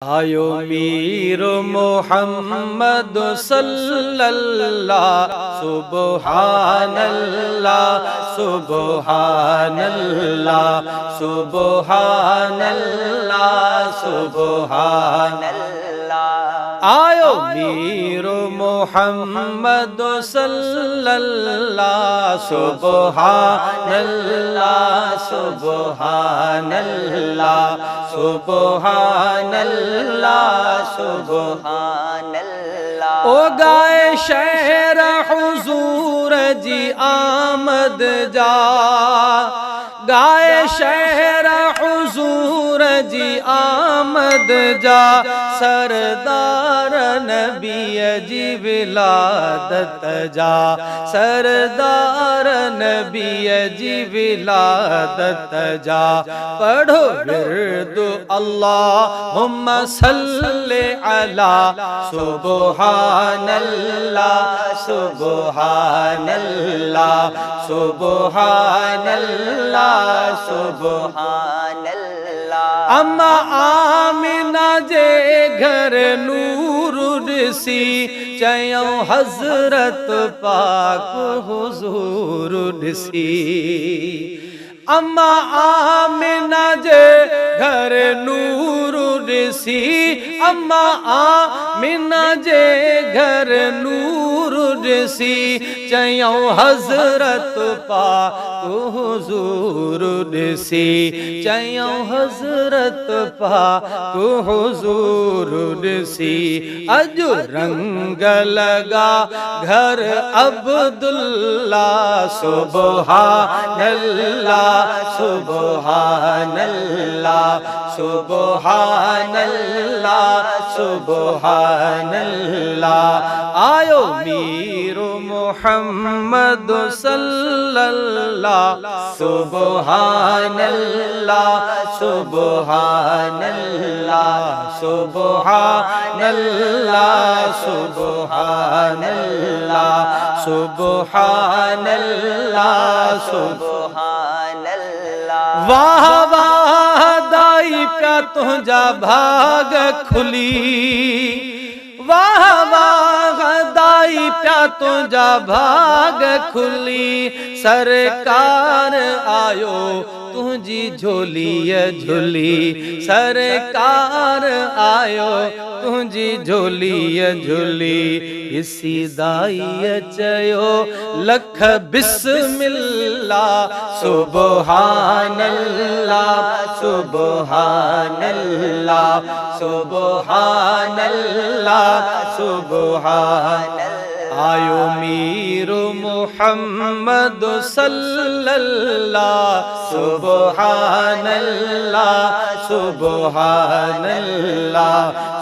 आयो मीर मोहम्मद सल्लल्लाह सुबहानल्लाह सुबहानल्लाह सुबहानल्लाह सुबहानल्लाह। आयो मीर मोहम्मद सल्लल्लाह सुबहानल्लाह सुबहानल्लाह सुबहानल्लाह सुबहानल्लाह। ओ गाए शहर हुजूर जी आमद जा, गाए शहर हुजूर जी आमद जा, सरदार नबी जी विलादत जा, सरदार नबी जी विलादत जा। पढ़ो विर्द अल्लाहुम्मा सल्ले अला सुबहानल्लाह सुबहानल्लाह सुबहानल्लाह सुबहानल्लाह। अम्मा आमिना जे घर नूर सी, चयो हजरत पाक हुजूर सी। अम्मा आमिना जे घर नूर सी, अम्मा आमिना जे घर नूर सी, चयो हजरत पाक हुजूर सी, चयो हजरत पाक हुजूर सी। अज रंग लगा घर अब्दुल्ला सुबहानल्लाह सुबहानल्लाह सुबहानल्लाह सुबहानल्लाह। आयो मीर मोहम्मद सल्लल्लाह सुबहानल्लाह सुबहानल्लाह सुबहानल्लाह सुबहानल्लाह सुबहानल्लाह सुबहानल्लाह। वाह वाह दाई प्या तुझा भाग खुली, वाह वाह दाई प्या तुझा भाग खुली, सरकार आयो तुझी झोली झुली, सरकार आयो तुझी झोली झुली। इसी दाई चयो लख बिस्मिल्लाह सुबहानल्लाह सुबहानल्लाह सुबहानल्लाह सुबहानल्लाह। आयो मीर मोहम्मद सल्लल्लाह सुबहानल्लाह सुबहानल्लाह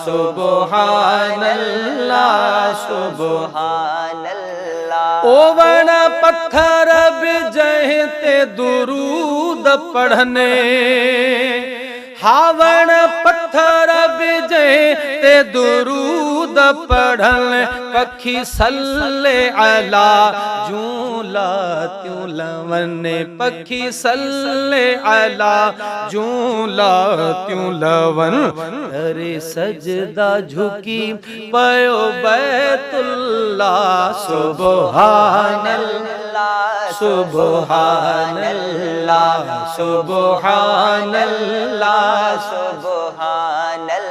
सुबहानल्लाह सुबहानल्लाह। ओवन पत्थर बिजहते दुरूद पढ़ने, हावण पत्थर बिजहते दुरूद पढ़न, पखी सल्ले अला जूला त्यों लवन, पखी सल्ले अला जूला त्यों लवन। अरे सजदा झुकी पयो बैतुल्लाह सुबहानल्लाह सुबहानल्लाह सुबहानल्लाह सुबहानल्लाह।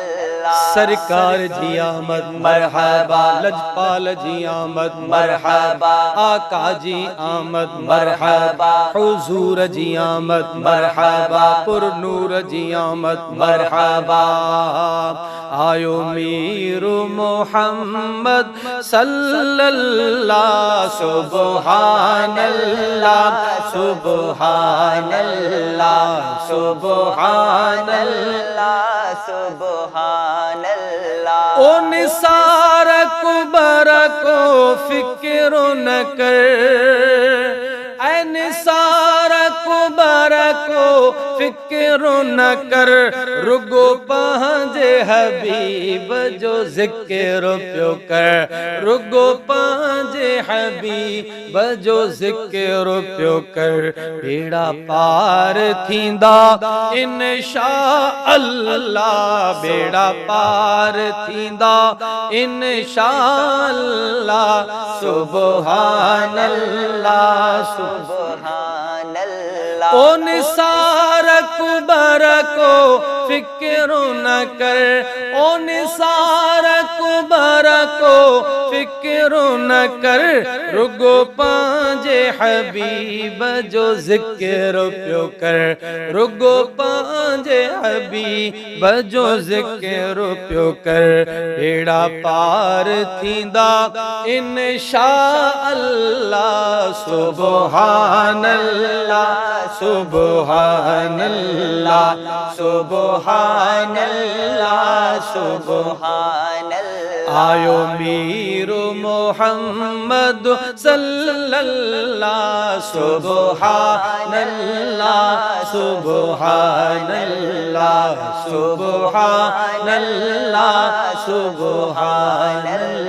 सरकार जी आमद मरहबा, लजपाल जी आमद मरहबा, आका जी आमद मरहबा, हुजूर जी आमद मरहबा, पुरनूर जी आमद मरहबा। आयो मीर मोहम्मद सल्लल्लाह सुबहानल्लाह सुबहानल्लाह सुबहानल्लाह सुबहानल्लाह। ओ निसार कुबर को फिक्र न कर, ऐ निसार कुबर को फिक्र न कर रुगो पंहिंजे हबीब जो ज़िक्र पियो कर रुगो पंहिंजे हबीब जो ज़िक्र पियो कर बेड़ा पार थींदा इंशा अल्लाह बेड़ा पार थींदा इंशा अल्लाह सुबहान अल्लाह सुबहान अल्लाह। ओ निसार कुबर को फिक्र न कर ओ निसार कुबर को फिक्र न कर रुगो पंहिंजे हबीब जो ज़िक्र पियो कर रुगो पंहिंजे हबीब जो ज़िक्र पियो कर बेड़ा पार थींदा इंशा अल्लाह सुबहान अल्लाह सुबहान अल्लाह सुबहान अल्लाह सुबहान अल्लाह। आयो मीर मोहम्मद सल्लल्लाह सुबहान अल्लाह सुबहान अल्लाह सुबहान अल्लाह सुबहान अल्लाह।